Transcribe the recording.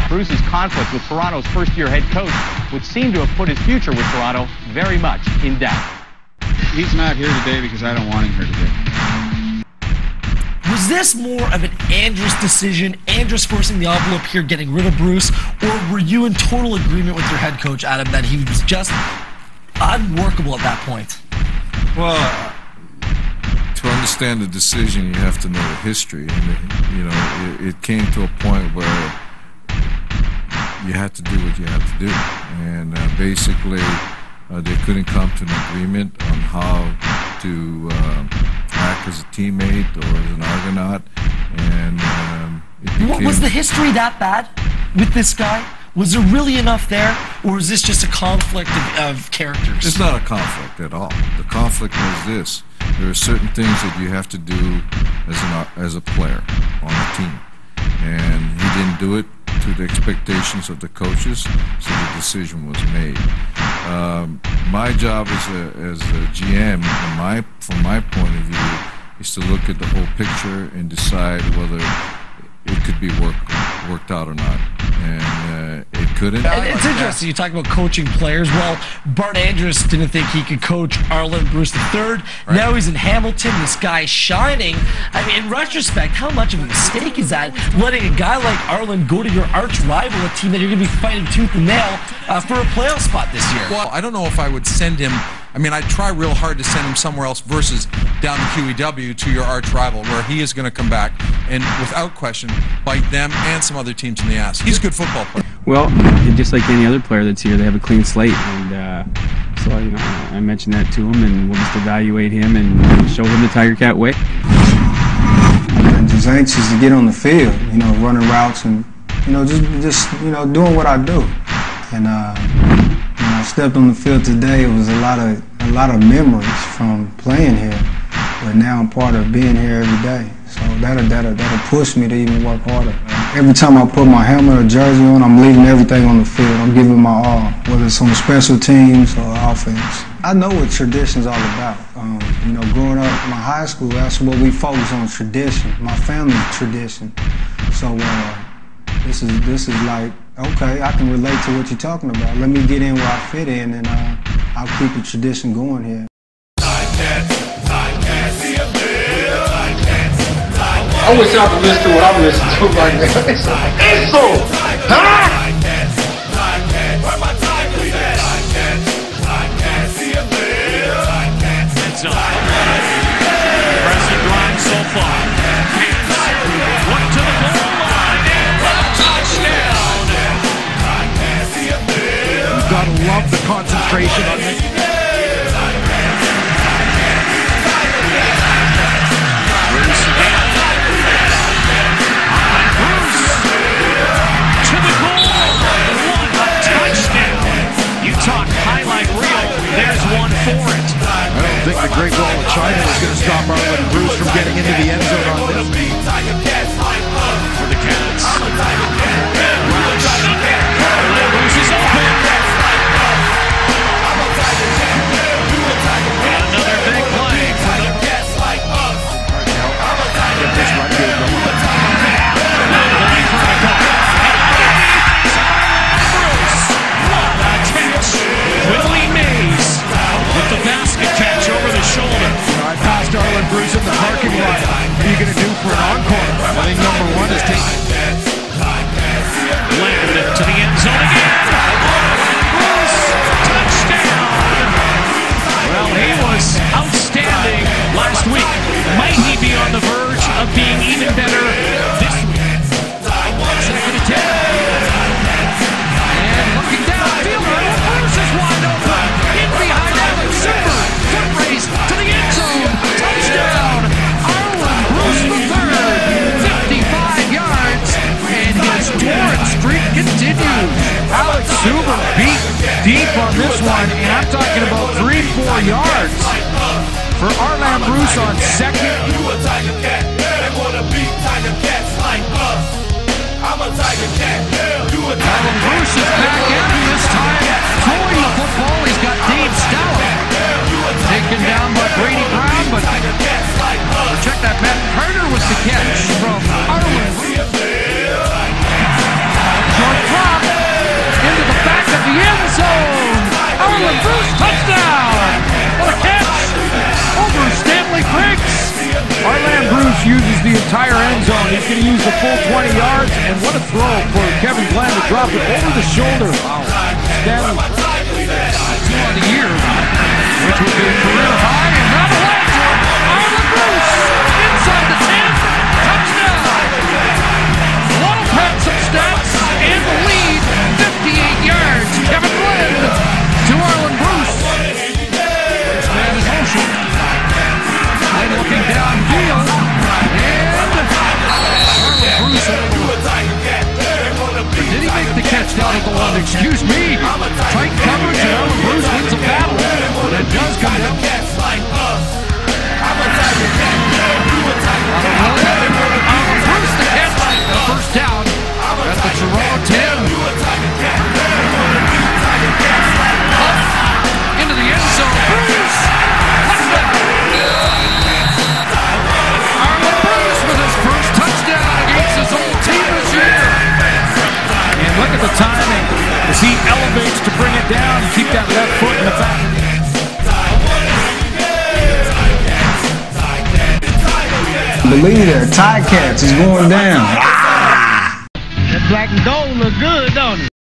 Bruce's conflict with Toronto's first-year head coach would seem to have put his future with Toronto very much in doubt. He's not here today because I don't want him here today. Was this more of an Andrus decision, Andrus forcing the envelope here, getting rid of Bruce, or were you in total agreement with your head coach, Adam, that he was just unworkable at that point? Well, to understand the decision, you have to know the history. And you know, it came to a point where you had to do what you had to do, and basically they couldn't come to an agreement on how to act as a teammate or as an Argonaut, and it became... Was the history that bad with this guy? Was there really enough there, or is this just a conflict of characters? It's not a conflict at all. The conflict was this: there are certain things that you have to do as a player on a team, and he didn't do it to the expectations of the coaches, so the decision was made. My job as a GM, from my point of view, is to look at the whole picture and decide whether it could be worked out or not. And it couldn't. It's interesting you talk about coaching players. Well, Bart Andrus didn't think he could coach Arland Bruce III. Right. Now he's in Hamilton. This guy's shining. I mean, in retrospect, how much of a mistake is that, letting a guy like Arland go to your arch rival, a team that you're going to be fighting tooth and nail for a playoff spot this year? Well, I don't know if I would send him. I mean, I'd try real hard to send him somewhere else versus down to QEW to your arch rival, where he is going to come back and, without question, bite them and some other teams in the ass. He's a good football player. Well, just like any other player that's here, they have a clean slate, and so you know, I mentioned that to him, and we'll just evaluate him and show him the Tiger Cat way. I'm just anxious to get on the field, you know, running routes and just doing what I do. And when I stepped on the field today, it was a lot of memories from playing here, but now I'm part of being here every day. So that'll push me to even work harder. Every time I put my helmet or jersey on, I'm leaving everything on the field. I'm giving my all, whether it's on special teams or offense. I know what tradition's all about. You know, growing up in my high school, that's what we focus on, tradition, my family's tradition. So this is like, okay, I can relate to what you're talking about. Let me get in where I fit in, and I'll keep the tradition going here. I wish y'all could listen to what I'm listening to right now. It's so, huh? Impressive drive so far. One to the goal line and a touchdown. You've got to love the concentration on this. I don't think the Great Wall of China is going to stop Arland Bruce from getting into the end zone on this. For the Cats. Arland Bruce is open. And another big play for the Cats like us. Get this run game going. Bruce. What a catch. Willie Mays with the basket catch over the shoulder. I passed Arland Bruce in the parking lot. What are you going to do for an encore? I think number one is taking. Landed to the end zone again. Bruce, touchdown. Well, he was outstanding last week. Might he be on the verge of being even better this week? Second and 10. And looking downfield, Bruce is wide open. In behind Alex Super. Foot race to the end zone. Touchdown. Arland Bruce III. 55 yards. And his torrid streak continues. Alex Super beat deep on this one, and I'm talking about 3-4 yards for Arland Bruce on second. You a Tiger Cat, they wanna beat Tiger Cats like us. I'm a Tiger Cat, you a Tiger Cat. Arland Bruce is back in this time, throwing the football. He's got Dave Stout taken down by Brady Brown, but check that, Matt Carter with the catch from Arland. the entire end zone. He's going to use the full 20 yards, and what a throw for Kevin Glenn to drop it over the shoulder. Wow. Stanley. 2 on the year, which would be a career high, and now the leg to Arland Bruce inside the 10, touchdown. Want to pat some stats and the lead, 58 yards. Kevin Glenn to Arland Bruce. This man is motion. Glenn looking downfield, and Arland Bruce. Did he make the catch down at the one? Excuse me. Tight coverage, and Arland Bruce wins a battle. And it does come down. Arland Bruce the catch. The first down at the Toronto 10. Up into the end zone. Bruce! Touchdown! Arland Bruce with his first touchdown against his old team this year. And look at the timing as he elevates to bring it down and keep that left foot in the back. Believe that Ticats is going down. That black and gold look good, don't it?